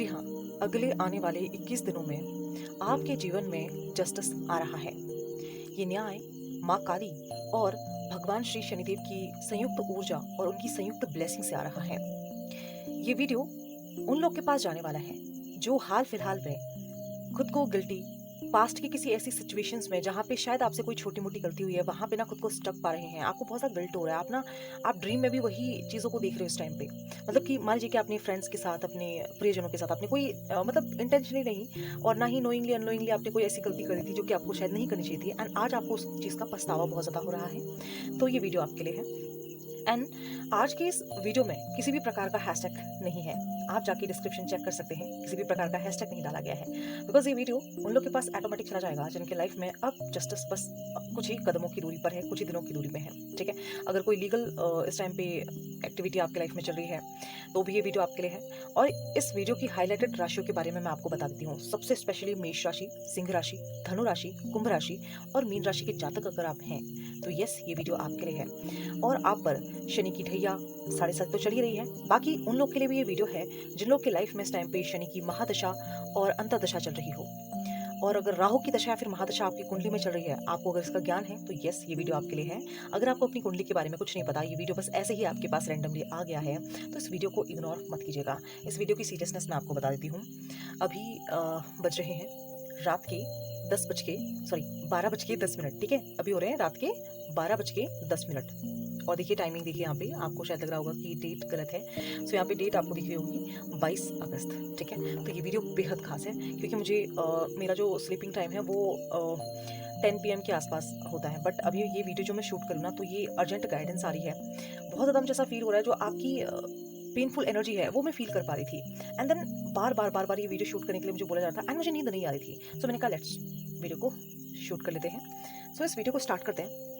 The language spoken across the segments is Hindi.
जी हाँ, अगले आने वाले 21 दिनों में आपके जीवन में जस्टिस आ रहा है। ये न्याय माँ काली और भगवान श्री शनिदेव की संयुक्त ऊर्जा और उनकी संयुक्त ब्लेसिंग से आ रहा है। ये वीडियो उन लोग के पास जाने वाला है जो हाल फिलहाल में खुद को गिल्टी, पास्ट की किसी ऐसी सिचुएशंस में जहाँ पे शायद आपसे कोई छोटी मोटी गलती हुई है, वहां पे ना खुद को स्टक पा रहे हैं, आपको बहुत सा गिल्ट हो रहा है, आप ड्रीम में भी वही चीज़ों को देख रहे हो इस टाइम पे। मतलब कि मान लीजिए कि अपने फ्रेंड्स के साथ, अपने प्रियजनों के साथ आपने कोई मतलब इंटेंशनली नहीं और ना ही नोइंगली अननोइंगली आपने कोई ऐसी गलती कर दी थी जो कि आपको शायद नहीं करनी चाहिए थी, एंड आज आपको उस चीज़ का पछतावा बहुत ज़्यादा हो रहा है। तो ये वीडियो आपके लिए है। एंड आज के इस वीडियो में किसी भी प्रकार का हैशटैग नहीं है। आप जाके डिस्क्रिप्शन चेक कर सकते हैं, किसी भी प्रकार का हैशटैग नहीं डाला गया है, बिकॉज ये वीडियो उन लोग के पास ऑटोमेटिक चला जाएगा जिनके लाइफ में अब जस्टिस बस कुछ ही कदमों की दूरी पर है, कुछ ही दिनों की दूरी में है। ठीक है, अगर कोई लीगल इस टाइम पे एक्टिविटी आपके लाइफ में चल रही है तो भी ये वीडियो आपके लिए है। और इस वीडियो की हाईलाइटेड राशियों के बारे में मैं आपको बता देती हूँ। सबसे स्पेशली मेष राशि, सिंह राशि, धनु राशि, कुंभ राशि और मीन राशि के जातक अगर आप हैं तो यस, ये वीडियो आपके लिए है। और आप पर शनि की ढैया 7.5 तो चल ही रही है, बाकी उन लोग के लिए भी ये वीडियो है जिन लोग के लाइफ में इस टाइम पे शनि की महादशा और अंतर्दशा चल रही हो। और अगर राहु की दशा या फिर महादशा आपकी कुंडली में चल रही है, आपको अगर इसका ज्ञान है तो यस, ये वीडियो आपके लिए है। अगर आपको अपनी कुंडली के बारे में कुछ नहीं पता, ये वीडियो बस ऐसे ही आपके पास रैंडमली आ गया है, तो इस वीडियो को इग्नोर मत कीजिएगा। इस वीडियो की सीरियसनेस मैं आपको बता देती हूँ। अभी बज रहे हैं रात के 12 बज के 10 मिनट। ठीक है, अभी हो रहे हैं रात के 12 बज के 10 मिनट। और देखिए टाइमिंग, देखिए यहाँ पे आपको शायद लग रहा होगा कि डेट गलत है। सो यहाँ पे डेट आपको दिख रही होगी 22 अगस्त। ठीक है, तो ये वीडियो बेहद खास है क्योंकि मुझे मेरा जो स्लीपिंग टाइम है वो 10 PM के आसपास होता है, बट अभी ये वीडियो जो मैं शूट करूँ ना तो ये अर्जेंट गाइडेंस आ रही है। बहुत ज़्यादा मुझे ऐसा फील हो रहा है, जो आपकी पेनफुल एनर्जी है वो मैं फील कर पा रही थी। एंड देन बार बार ये वीडियो शूट करने के लिए मुझे बोला जा रहा था एंड मुझे नींद नहीं आ रही थी। सो मैंने कहा लेट्स वीडियो को शूट कर लेते हैं। सो इस वीडियो को स्टार्ट करते हैं।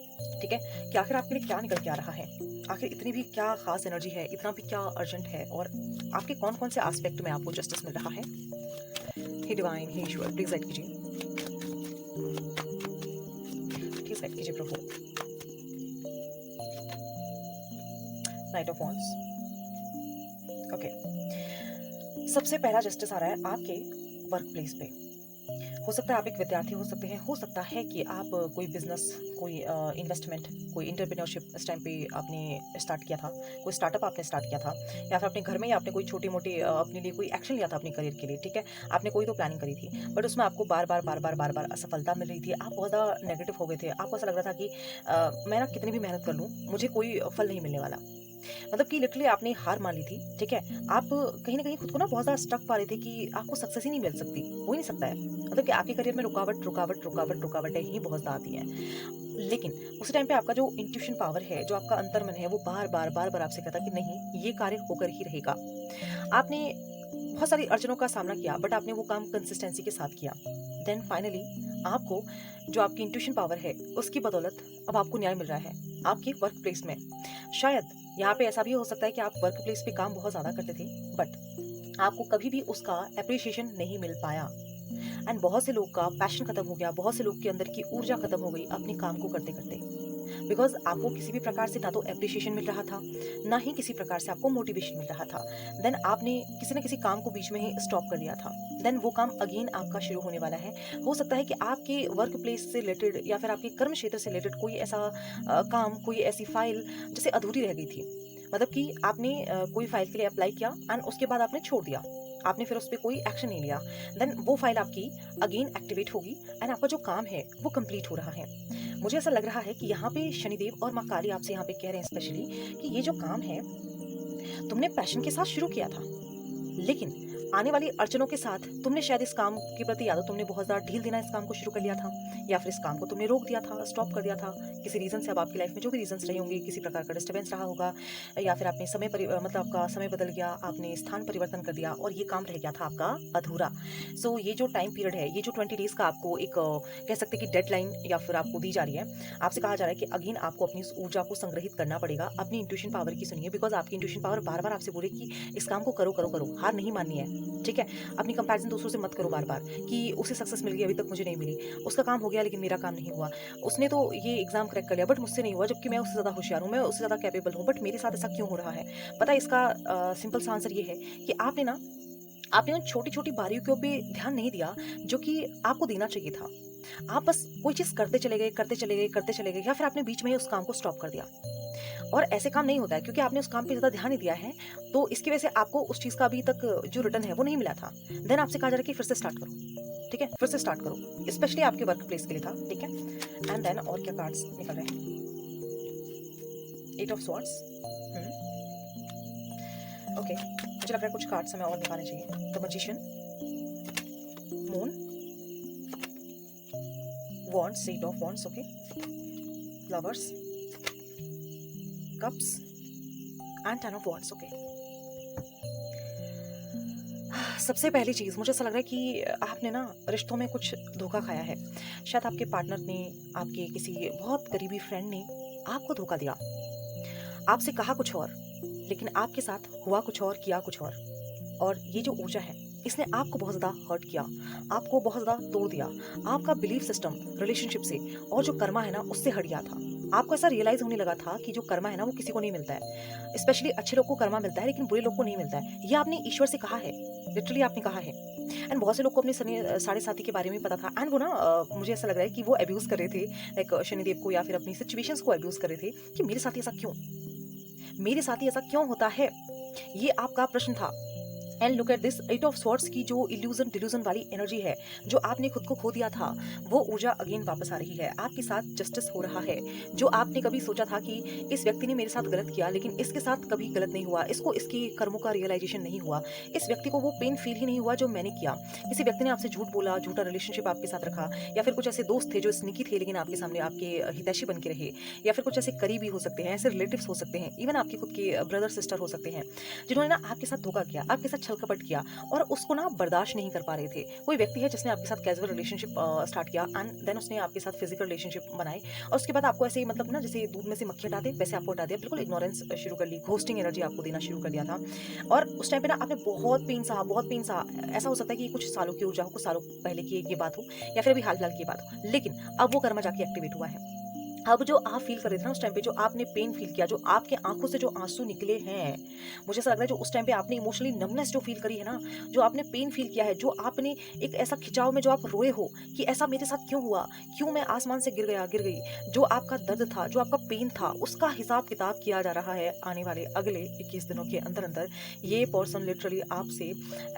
ठीक है, कि आखिर आपके लिए क्या निकल के आ रहा है, आखिर इतनी भी क्या खास एनर्जी है, इतना भी क्या अर्जेंट है, और आपके कौन कौन से एस्पेक्ट में आपको जस्टिस मिल रहा है। हे डिवाइन, हे ईश्वर, प्लीज गाइड कीजिए, प्लीज गाइड कीजिए प्रभु। Knight of wands. ओके, सबसे पहला जस्टिस आ रहा है आपके वर्क प्लेस पे। हो सकता है आप एक विद्यार्थी हो सकते हैं, हो सकता है कि आप कोई बिजनेस, कोई इन्वेस्टमेंट, कोई इंटरप्रेन्योरशिप इस टाइम पे आपने स्टार्ट किया था, कोई स्टार्टअप आपने स्टार्ट किया था, या फिर अपने घर में ही आपने कोई छोटी मोटी अपने लिए कोई एक्शन लिया था अपने करियर के लिए। ठीक है, आपने कोई तो प्लानिंग करी थी, बट उसमें आपको बार बार असफलता मिल रही थी, आप बहुत ज़्यादा नेगेटिव हो गए थे, आपको ऐसा लग रहा था कि मैं ना कितनी भी मेहनत कर लूँ मुझे कोई फल नहीं मिलने वाला। मतलब कि लिटरली आपने हार मान ली थी। ठीक है, आप कहीं ना कहीं खुद को ना बहुत ज़्यादा स्टक पा रहे थे कि आपको सक्सेस ही नहीं मिल सकती, हो ही नहीं सकता है। मतलब कि आपके करियर में रुकावटें ही बहुत ज़्यादा आती हैं। लेकिन उस टाइम पे आपका जो इंट्यूशन पावर है, जो आपका अंतर्मन है, वो बार बार आपसे कहता कि नहीं, ये कार्य होकर ही रहेगा। आपने बहुत सारी अड़चनों का सामना किया, बट आपने वो काम कंसिस्टेंसी के साथ किया। देन फाइनली आपको जो आपकी इंट्यूशन पावर है उसकी बदौलत अब आपको न्याय मिल रहा है आपके वर्क प्लेस में। शायद यहाँ पे ऐसा भी हो सकता है कि आप वर्क प्लेस पे काम बहुत ज़्यादा करते थे, बट आपको कभी भी उसका अप्रिशिएशन नहीं मिल पाया। एंड बहुत से लोग का पैशन खत्म हो गया, बहुत से लोग के अंदर की ऊर्जा खत्म हो गई अपने काम को करते करते, बिकॉज आपको किसी भी प्रकार से ना तो अप्रिशिएशन मिल रहा था, ना ही किसी प्रकार से आपको मोटिवेशन मिल रहा था। देन आपने किसी न किसी काम को बीच में ही स्टॉप कर दिया था। देन वो काम अगेन आपका शुरू होने वाला है। हो सकता है कि आपके वर्क प्लेस से रिलेटेड या फिर आपके कर्म क्षेत्र से रिलेटेड कोई ऐसा काम, कोई ऐसी फाइल जैसे अधूरी रह गई थी। मतलब कि आपने कोई फाइल के लिए अप्लाई किया एंड उसके बाद आपने छोड़ दिया, आपने फिर उस पर कोई एक्शन नहीं लिया। देन वो फाइल आपकी अगेन एक्टिवेट होगी एंड आपका जो काम है वो कंप्लीट हो रहा है। मुझे ऐसा लग रहा है कि यहाँ पे शनिदेव और माँ काली आपसे यहाँ पे कह रहे हैं स्पेशली कि ये जो काम है तुमने पैशन के साथ शुरू किया था, लेकिन आने वाली अड़चनों के साथ तुमने शायद इस काम के प्रति या तो तुमने बहुत ज़्यादा ढील देना इस काम को शुरू कर लिया था, या फिर इस काम को तुमने रोक दिया था, स्टॉप कर दिया था किसी रीज़न से। अब आपकी लाइफ में जो भी रीजंस रहे होंगे, किसी प्रकार का डिस्टर्बेंस रहा होगा, या फिर आपने मतलब आपका समय बदल गया, आपने स्थान परिवर्तन कर दिया और ये काम रह गया था आपका अधूरा। सो ये जो टाइम पीरियड है, ये जो 20 डेज़ का आपको एक कह सकते हैं कि डेडलाइन या फिर आपको दी जा रही है, आपसे कहा जा रहा है कि अगेन आपको अपनी उस ऊर्जा को संग्रहित करना पड़ेगा। अपनी इंट्यूशन पावर की सुनिए, बिकॉज आपकी इंट्यूशन पावर बार बार आपसे बोले कि इस काम को करो करो करो, हार नहीं माननी है। ठीक है, अपनी कंपैरिजन दूसरों से मत करो बार बार कि उसे सक्सेस मिल गई, अभी तक मुझे नहीं मिली, उसका काम हो गया लेकिन मेरा काम नहीं हुआ, उसने तो ये एग्जाम क्रैक कर लिया बट मुझसे नहीं हुआ, जबकि मैं उससे ज़्यादा होशियार हूँ, मैं उससे ज़्यादा कैपेबल हूँ, बट मेरे साथ ऐसा क्यों हो रहा है। पता है इसका सिंपल सा आंसर ये है कि आपने ना आपने उन छोटी-छोटी बारीकियों पे ध्यान नहीं दिया जो कि आपको देना चाहिए था। आप बस कोई चीज़ करते चले गए, करते चले गए, करते चले गए या फिर आपने बीच में ही उस काम को स्टॉप कर दिया। और ऐसे काम नहीं होता है क्योंकि आपने उस काम पे ज़्यादा ध्यान नहीं दिया है, तो इसकी वजह से आपको उस चीज़ का अभी तक जो रिटर्न है वो नहीं मिला था। देन आपसे कहा जा रहा है कि फिर से स्टार्ट करो, ठीक है? फिर से स्टार्ट करो। स्पेशली आपके वर्क प्लेस के लिए था, ठीक है? एंड देन और क्या कार्ड्स निकल रहे हैं? 8 ऑफ स्वॉर्ड्स। ओके, मुझे लग रहा है कुछ कार्ड्स हमें और निकालने चाहिए। The magician, moon, wands, 8 of wands, okay, flowers, cups and 10 of wands, okay. सबसे पहली चीज़ मुझे ऐसा लग रहा है कि आपने ना रिश्तों में कुछ धोखा खाया है। शायद आपके पार्टनर ने, आपके किसी बहुत करीबी फ्रेंड ने आपको धोखा दिया। आपसे कहा कुछ और, लेकिन आपके साथ हुआ कुछ और, किया कुछ और। और ये जो ऊर्जा है, इसने आपको बहुत ज़्यादा हर्ट किया, आपको बहुत ज़्यादा तोड़ दिया। आपका बिलीफ सिस्टम रिलेशनशिप से और जो कर्मा है ना, उससे हट गया था। आपको ऐसा रियलाइज़ होने लगा था कि जो कर्मा है ना, वो किसी को नहीं मिलता है। स्पेशली अच्छे लोग को कर्मा मिलता है, लेकिन बुरे लोग को नहीं मिलता है। ये आपने ईश्वर से कहा है, लिटरली आपने कहा है। एंड बहुत से लोग को अपने साढ़े साथी के बारे में पता था एंड वो ना मुझे ऐसा लग रहा है कि वो अब्यूज़ कर रहे थे, लाइक शनिदेव को या फिर अपनी सिचुएशंस को अब्यूज़ कर रहे थे कि मेरे साथ ऐसा क्यों? मेरे साथ ही ऐसा क्यों होता है? ये आपका प्रश्न था। And look at this 8 of swords की जो इल्यूजन डिल्यूजन वाली एनर्जी है, जो आपने खुद को खो दिया था, वो ऊर्जा अगेन वापस आ रही है। आपके साथ जस्टिस हो रहा है। जो आपने कभी सोचा था कि इस व्यक्ति ने मेरे साथ गलत किया, लेकिन इसके साथ कभी गलत नहीं हुआ, इसको इसके कर्मों का रियलाइजेशन नहीं हुआ, इस व्यक्ति को वो पेन फील ही नहीं हुआ जो मैंने किया। किसी व्यक्ति ने आपसे झूठ बोला, झूठा रिलेशनशिप आपके साथ रखा, या फिर कुछ ऐसे दोस्त थे जो स्निकी थे लेकिन आपके सामने आपके हितैषी बन के रहे, या फिर कुछ ऐसे करीबी हो सकते हैं, ऐसे रिलेटिव्स हो सकते हैं, इवन आपके खुद के ब्रदर सिस्टर हो सकते हैं, जिन्होंने ना आपके साथ धोखा किया, आपके साथ छल कपट किया और उसको ना बर्दाश्त नहीं कर पा रहे थे। कोई व्यक्ति है जिसने आपके साथ कैजुअल रिलेशनशिप स्टार्ट किया एंड देन उसने आपके साथ फिजिकल रिलेशनशिप बनाए और उसके बाद आपको ऐसे ही मतलब ना जैसे दूध में से मक्खी हटाते वैसे आपको हटा दिया, बिल्कुल इग्नोरेंस शुरू कर ली, घोस्टिंग एनर्जी आपको देना शुरू कर दिया था। और उस टाइम पे ना आपने बहुत पेन सहा, बहुत पेन सहा। ऐसा हो सकता है कि कुछ सालों की ऊर्जा हो, कुछ सालों पहले की ये बात हो, या फिर अभी हाल फिलहाल की बात हो, लेकिन अब वो कर्मा जाके एक्टिवेट हुआ है। अब जो आप फ़ील कर रहे थे ना उस टाइम पे, जो आपने पेन फ़ील किया, जो आपके आँखों से जो आँसू निकले हैं, मुझे ऐसा लग रहा है जो उस टाइम पे आपने इमोशनली नमनेस जो फ़ील करी है ना, जो आपने पेन फ़ील किया है, जो आपने एक ऐसा खिंचाव में जो आप रोए हो कि ऐसा मेरे साथ क्यों हुआ? क्यों मैं आसमान से गिर गया, गिर गई? जो आपका दर्द था, जो आपका पेन था, उसका हिसाब-किताब किया जा रहा है आने वाले अगले 21 दिनों के अंदर-अंदर। ये पर्सन लिटरली आपसे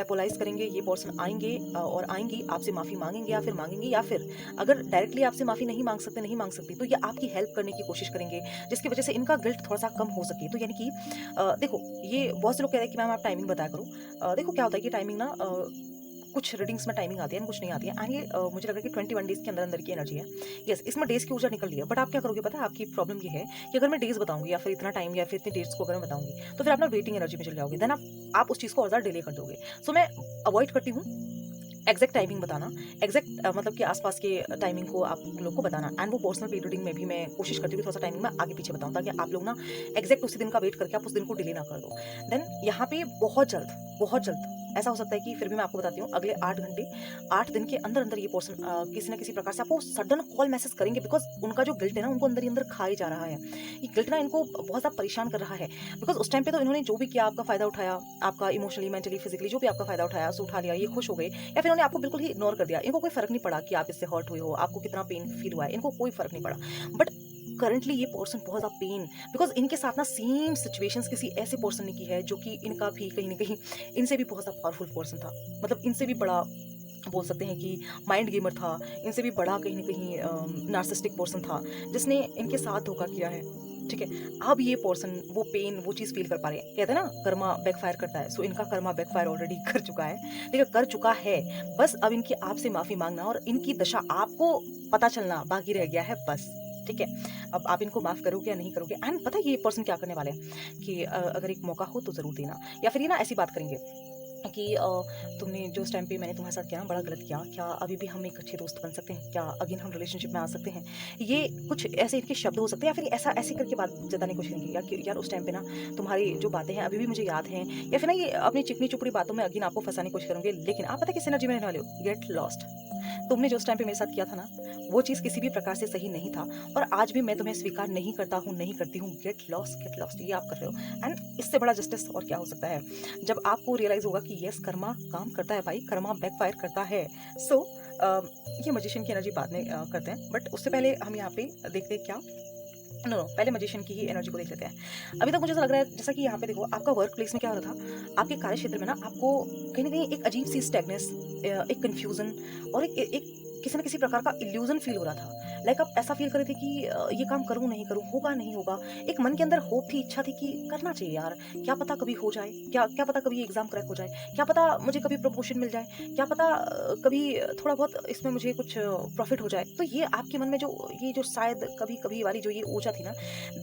एपोलाइज़ करेंगे, ये पर्सन आएँगे और आएँगी, आपसे माफ़ी माँगेंगे या फिर अगर डायरेक्टली आपसे माफ़ी नहीं माँग सकते, नहीं माँग सकती, तो ये आपकी हेल्प करने की कोशिश करेंगे, जिसकी वजह से इनका गिल्ट थोड़ा-सा कम हो सके। तो यानी कि देखो, ये बहुत से लोग कह रहे हैं कि मैम आप टाइमिंग बताया करो। देखो क्या होता है कि टाइमिंग ना कुछ रीडिंग्स में टाइमिंग आती है, कुछ नहीं आती है एंड ये मुझे लग रहा है कि 21 डेज़ के अंदर-अंदर की एनर्जी है। येस, इसमें डेज़ की ऊर्जा निकल रही है, बट आप क्या करोगे पता है? आपकी प्रॉब्लम ये है कि अगर मैं डेज़ बताऊँगी या फिर इतना टाइम या फिर इतनी डेट्स को अगर मैं बताऊँगी, तो फिर आप ना वेटिंग एनर्जी में चले जाओगे, देन आप उस चीज़ को और ज़्यादा डिले कर दोगे। सो मैं अवॉइड करती हूँ एग्जैक्ट टाइमिंग बताना, एग्जैक्ट मतलब कि आसपास के टाइमिंग को आप लोग को बताना एंड वो पर्सनल पेड रीडिंग में भी मैं कोशिश करती हूँ कि थोड़ा सा टाइमिंग मैं आगे पीछे बताऊँ, ताकि आप लोग ना एग्जैक्ट उसी दिन का वेट करके आप उस दिन को डिले ना कर दो। देन यहाँ पे बहुत जल्द ऐसा हो सकता है कि फिर भी मैं आपको बताती हूँ, अगले 8 घंटे 8 दिन के अंदर अंदर ये पर्सन किसी ना किसी प्रकार से आपको सडन कॉल मैसेज करेंगे, बिकॉज उनका जो गिल्ट है ना उनको अंदर ही अंदर खाई जा रहा है। ये गिल्ट ना इनको बहुत ज़्यादा परेशान कर रहा है, बिकॉज उस टाइम पे तो इन्होंने जो भी किया आपका फ़ायदा उठाया, आपका इमोशनली मेंटली फिजिकली जो भी आपका फ़ायदा उठाया सो उठा लिया, ये खुश हो गए, या फिर उन्होंने आपको बिल्कुल ही इग्नोर कर दिया। इनको कोई फ़र्क नहीं पड़ा कि आप इससे हर्ट हुए हो, आपको कितना पेन फील हुआ है, इनको कोई फ़र्क नहीं पड़ा। बट करंटली ये पर्सन बहुत ज़्यादा पेन, बिकॉज इनके साथ ना सेम सिचुएशंस किसी ऐसे पर्सन ने की है जो कि इनका भी कहीं ना कहीं इनसे भी बहुत ज़्यादा पावरफुल पर्सन था, मतलब इनसे भी बड़ा बोल सकते हैं कि माइंड गेमर था, इनसे भी बड़ा कहीं ना कहीं नार्सिस्टिक पर्सन था जिसने इनके साथ धोखा किया है। ठीक है, अब ये पर्सन वो पेन वो चीज़ फील कर पा रहे हैं। कहते हैं ना कर्मा बैकफायर करता है, सो इनका कर्मा बैकफायर ऑलरेडी कर चुका है, ठीक है, कर चुका है। बस अब इनकी आपसे माफ़ी मांगना और इनकी दशा आपको पता चलना बाकी रह गया है बस। ठीक है, अब आप इनको माफ़ करोगे या नहीं करोगे। एंड पता है ये पर्सन क्या करने वाले हैं कि अगर एक मौका हो तो ज़रूर देना, या फिर ये ना ऐसी बात करेंगे कि तुमने जो उस टाइम पे मैंने तुम्हारे साथ किया ना बड़ा गलत किया, क्या अभी भी हम एक अच्छे दोस्त बन सकते हैं, क्या अगेन हम रिलेशनशिप में आ सकते हैं? ये कुछ ऐसे इनके शब्द हो सकते हैं, या फिर ऐसा ऐसे करके बात जताने की कोशिश करेंगे यार कि यार उस टाइम पे ना तुम्हारी जो बातें हैं अभी भी मुझे याद हैं, या फिर ना ये अपनी चिकनी चुपड़ी बातों में अगेन आपको फंसाने की कोशिश करेंगे। लेकिन आप पता है किस एनर्जी में रहने वाले हो? Get lost. तुमने जो उस टाइम पे मेरे साथ किया था ना, वो चीज़ किसी भी प्रकार से सही नहीं था और आज भी मैं तुम्हें स्वीकार नहीं करता हूँ, नहीं करती हूँ। गेट लॉस्ट ये आप कर रहे हो एंड इससे बड़ा जस्टिस और क्या हो सकता है? जब आपको रियलाइज़ होगा कि यस कर्मा काम करता है भाई, कर्मा बैकफायर करता है। सो ये मैजिशियन की एनर्जी बाद में करते हैं, बट उससे पहले हम यहाँ पे देखते हैं क्या। नो नो, पहले मैजिशियन की ही एनर्जी को देख लेते हैं। अभी तक मुझे ऐसा लग रहा है जैसा कि यहाँ पे देखो आपका वर्क प्लेस में क्या हो रहा था, आपके कार्य क्षेत्र में ना आपको कहीं न कहीं एक अजीब सी स्टैगनेस, एक कन्फ्यूज़न और एक किसी न किसी प्रकार का इल्यूज़न फ़ील हो रहा था। लाइक आप ऐसा फ़ील कर रहे थे कि ये काम करूँ, नहीं करूँ, होगा, नहीं होगा। एक मन के अंदर होप थी, इच्छा थी कि करना चाहिए यार, क्या पता कभी हो जाए, क्या क्या पता कभी एग्ज़ाम क्रैक हो जाए, क्या पता मुझे कभी प्रमोशन मिल जाए, क्या पता कभी थोड़ा बहुत इसमें मुझे कुछ प्रॉफ़िट हो जाए। तो ये आपके मन में जो ये जो शायद कभी-कभी वाली जो ये ऊर्जा थी ना,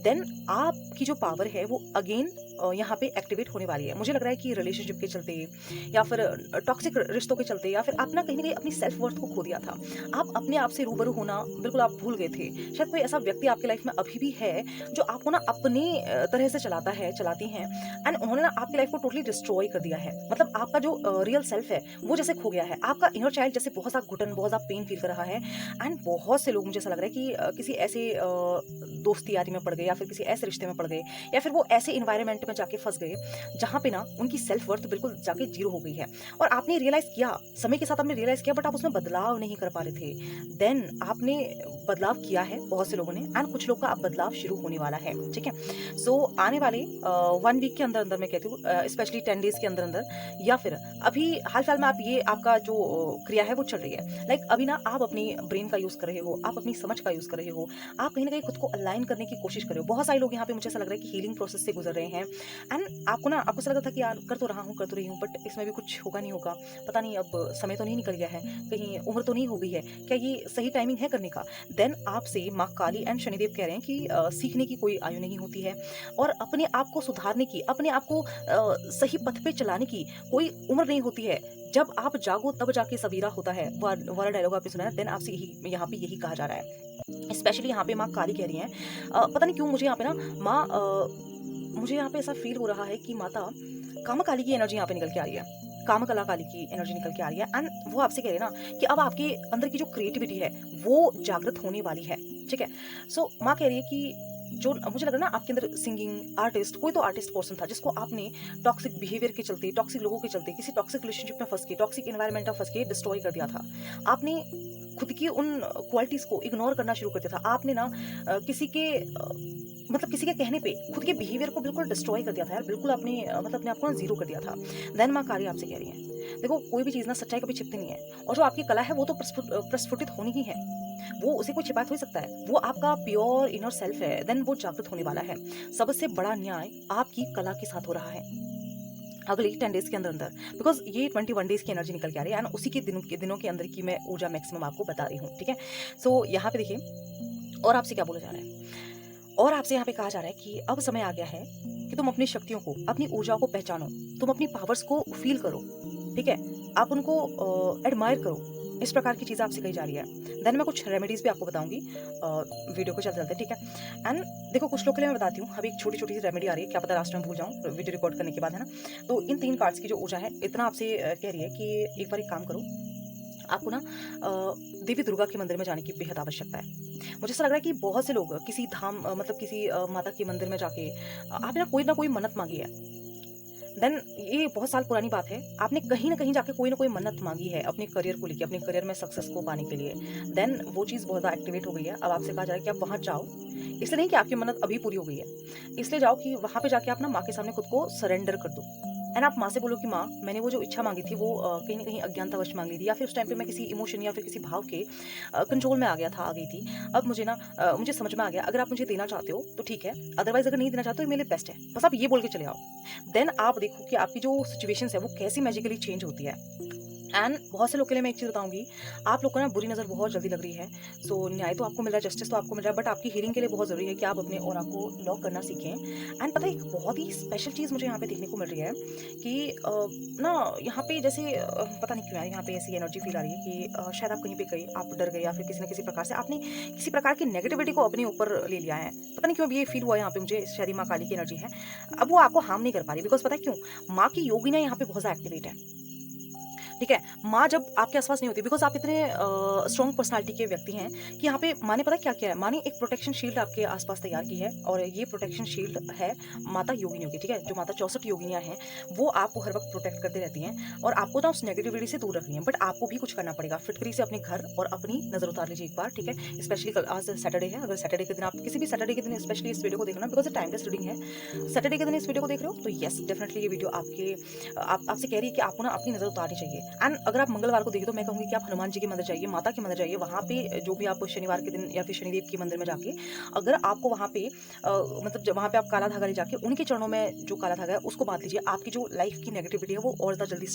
देन आपकी जो पावर है वो अगेन यहाँ पे एक्टिवेट होने वाली है। मुझे लग रहा है कि रिलेशनशिप के चलते या फिर टॉक्सिक रिश्तों के चलते या फिर आप ना कहीं न कहीं अपनी सेल्फ वर्थ को खो दिया था। आप अपने आप से रूबरू होना बिल्कुल आप भूल गए थे। शायद कोई ऐसा व्यक्ति आपकी लाइफ में अभी भी है जो आपको ना अपनी तरह से चलाता है, चलाती हैं एंड उन्होंने ना आपकी लाइफ को टोटली डिस्ट्रॉय कर दिया है। मतलब आपका जो रियल सेल्फ है वो जैसे खो गया है। आपका इनर चाइल्ड जैसे बहुत सा घुटन, बहुत सा पेन फील कर रहा है एंड बहुत से लोग मुझे ऐसा लग रहा है कि किसी ऐसे दोस्ती यारी में पड़ गए या फिर किसी ऐसे रिश्ते में पड़ गए या फिर वो ऐसे एनवायरनमेंट में जाके फँस गए जहाँ पे ना उनकी सेल्फ वर्थ बिल्कुल जाके ज़ीरो हो गई है। और आपने रियलाइज़ किया, समय के साथ आपने रियलाइज़ किया बट आप उसमें बदलाव नहीं कर पा रहे थे। देन आपने बदलाव किया है बहुत से लोगों ने एंड कुछ लोग का अब बदलाव शुरू होने वाला है, ठीक है? सो आने वाले 1 वीक के अंदर-अंदर मैं कहती हूँ स्पेशली 10 डेज़ के अंदर-अंदर या फिर अभी हाल-फिलहाल में आप ये आपका जो क्रिया है वो चल रही है। लाइक अभी ना आप अपनी ब्रेन का यूज़ कर रहे हो, आप अपनी समझ का यूज़ कर रहे हो, आप कहीं न कहीं खुद को अलाइन करने की कोशिश कर रहे हो। बहुत सारे लोग यहाँ पे मुझे ऐसा लग रहा है कि हीलिंग प्रोसेस से गुज़र रहे हैं एंड आपको ना आपको ऐसा लग रहा था कि यार कर तो रहा हूँ, कर तो रही हूँ बट इसमें भी कुछ होगा नहीं होगा। पता नहीं अब समय तो नहीं निकल गया है, कहीं उम्र तो नहीं हो गई है, क्या ये सही टाइमिंग है करने का? देन आपसे माँ काली एंड शनिदेव कह रहे हैं कि सीखने की कोई आयु नहीं होती है और अपने आप को सुधारने की, अपने आप को सही पथ पे चलाने की कोई उम्र नहीं होती है। जब आप जागो तब जाके सवेरा होता है, वाला डायलॉग आपने सुना है। देन आपसे यही यहाँ पे यही कहा जा रहा है। स्पेशली यहाँ पे माँ काली कह रही हैं, पता नहीं क्यों मुझे यहाँ पे ना माँ मुझे यहाँ पे ऐसा फ़ील हो रहा है कि माता कामकाली की एनर्जी यहाँ पे निकल के आ रही है। कामकला काली की एनर्जी निकल के आ रही है एंड वो आपसे कह रहे हैं ना कि अब आपके अंदर की जो क्रिएटिविटी है, वो जागृत होने वाली है, ठीक है? सो माँ कह रही है कि जो मुझे लग रहा है ना आपके अंदर सिंगिंग आर्टिस्ट, कोई तो आर्टिस्ट पर्सन था जिसको आपने टॉक्सिक बिहेवियर के चलते, टॉक्सिक लोगों के चलते, किसी टॉक्सिक रिलेशनशिप में फँस के, टॉक्सिक एनवायरनमेंट में फँस के डिस्ट्रॉय कर दिया था। आपने खुद की उन क्वालिटीज़ को इग्नोर करना शुरू कर दिया था। आपने ना किसी के मतलब किसी के कहने पे खुद के बिहेवियर को बिल्कुल डिस्ट्रॉय कर दिया था यार, बिल्कुल आपने मतलब अपने आप को ना ज़ीरो कर दिया था। देन माँ काली आपसे कह रही हैं, देखो कोई भी चीज़ ना सच्चाई कभी छिपती नहीं है और जो आपकी कला है वो तो प्रस्फुटित होनी ही है। वो उसे कोई छिपा थोड़ी सकता है। वो आपका प्योर इनर सेल्फ है, देन वो जागृत होने वाला है। सबसे बड़ा न्याय आपकी कला के साथ हो रहा है। अगली 10 डेज़ के अंदर-अंदर बिकॉज़ ये 21 डेज़ की एनर्जी निकल के आ रही है एंड उसी के दिनों के अंदर की मैं ऊर्जा मैक्सिमम आपको बता रही हूँ, ठीक है? सो यहाँ पे देखिए और आपसे क्या बोला जा रहा है? और आपसे यहाँ पे कहा जा रहा है कि अब समय आ गया है कि तुम अपनी शक्तियों को, अपनी ऊर्जाओं को पहचानो, तुम अपनी पावर्स को फ़ील करो, ठीक है? आप उनको एडमायर करो, इस प्रकार की चीज़ें आपसे कही जा रही है। देन मैं कुछ रेमेडीज़ भी आपको बताऊँगी वीडियो को चलते-चलते, ठीक है? एंड देखो कुछ लोग के लिए मैं बताती हूँ, अभी एक छोटी-छोटी सी रेमेडी आ रही है, क्या पता लास्ट में भूल जाऊँ वीडियो रिकॉर्ड करने के बाद, है ना? तो इन 3 कार्ड्स की जो ऊर्जा है, इतना आपसे कह रही है कि एक बार एक काम करो, आपको ना देवी दुर्गा के मंदिर में जाने की बेहद आवश्यकता है। मुझे ऐसा लग रहा है कि बहुत से लोग किसी धाम मतलब किसी माता के मंदिर में जाके आपने ना कोई मन्नत माँगी है। देन ये बहुत साल पुरानी बात है। आपने कहीं न कहीं जाके कोई न कोई मन्नत माँगी है अपने करियर को लेके, अपने करियर में सक्सेस को पाने के लिए। देन वो चीज़ बहुत ज़्यादा एक्टिवेट हो गई है। अब आपसे कहा जा रहा है कि आप वहाँ जाओ। इसलिए नहीं कि आपकी मन्नत अभी पूरी हो गई है। इसलिए जाओ कि वहाँ पे जाके आप ना माँ के सामने खुद को सरेंडर कर दो। एंड आप माँ से बोलो कि माँ, मैंने वो जो इच्छा माँगी थी वो कहीं न कहीं अज्ञानतावश माँग ली थी या फिर उस टाइम पे मैं किसी इमोशन या फिर किसी भाव के कंट्रोल में आ गई थी। अब मुझे ना मुझे समझ में आ गया, अगर आप मुझे देना चाहते हो तो ठीक है, अदरवाइज़ अगर नहीं देना चाहते हो, ये मेरे लिए बेस्ट है। बस आप ये बोल के चले आओ। देन आप देखो कि आपकी जो सिचुएशंस है वो कैसे मैजिकली चेंज होती है। एंड बहुत से लोग के लिए मैं एक चीज़ बताऊँगी, आप लोग को ना बुरी नज़र बहुत जल्दी लग रही है। सो न्याय तो आपको मिल रहा है, जस्टिस तो आपको मिल रहा है, बट आपकी हीलिंग के लिए बहुत ज़रूरी है कि आप अपने ऑरा को लॉक करना सीखें। एंड पता है एक बहुत ही स्पेशल चीज़ मुझे यहाँ पे देखने को मिल रही है कि ना यहाँ पे जैसे पता नहीं क्यों यार यहाँ पे ऐसी एनर्जी फील आ रही है कि शायद आप कहीं पे गए, आप डर गए या फिर किसी न किसी प्रकार से आपने किसी प्रकार की नेगेटिविटी को अपने ऊपर ले लिया है। पता नहीं क्यों अब ये फील हुआ यहाँ पे मुझे, शायद ये माँ काली की एनर्जी है। अब वो आपको हार्म नहीं कर पा रही बिकॉज़ पता है क्यों? माँ की योगिनी यहाँ पे बहुत ज़्यादा एक्टिवेट है। ठीक है, माँ जब आपके आसपास नहीं होती, बिकॉज आप इतने स्ट्रॉन्ग पर्सनालिटी के व्यक्ति हैं कि यहाँ पे माँ ने पता क्या किया है, माँ ने एक प्रोटेक्शन शील्ड आपके आसपास तैयार की है, और ये प्रोटेक्शन शील्ड है माता योगिनियों की, ठीक है, जो माता 64 योगिनियाँ हैं वो आपको हर वक्त प्रोटेक्ट करती रहती हैं, और आपको ना उस नेगेटिविटी से दूर रखनी है। बट आपको भी कुछ करना पड़ेगा, फिटकरी से अपने घर और अपनी नजर उतार लीजिए एक बार, ठीक है। स्पेशली कल आज सैटरडे है, अगर सैटरडे के दिन आप किसी भी सैटरडे के दिन स्पेशली इस वीडियो को देखना, बिकॉज टाइमलेस रीडिंग है, सैटरडे के दिन इस वीडियो को देख रहे हो तो यस डेफिनेटली ये वीडियो आपसे कह रही है कि आपको ना अपनी नजर उतारनी चाहिए। एंड अगर आप मंगलवार को देखें तो मैं कहूँगी कि आप हनुमान जी के मंदिर जाइए, माता के मंदिर जाइए, वहाँ पे जो भी आप शनिवार के दिन या फिर शनिदेव के मंदिर में जाके अगर आपको वहाँ पे मतलब जब वहाँ पे आप काला धागा ले जाके उनके चरणों में जो काला धागा है उसको बांध लीजिए, आपकी जो लाइफ की नेगेटिविटी है वो और ज़्यादा जल्दी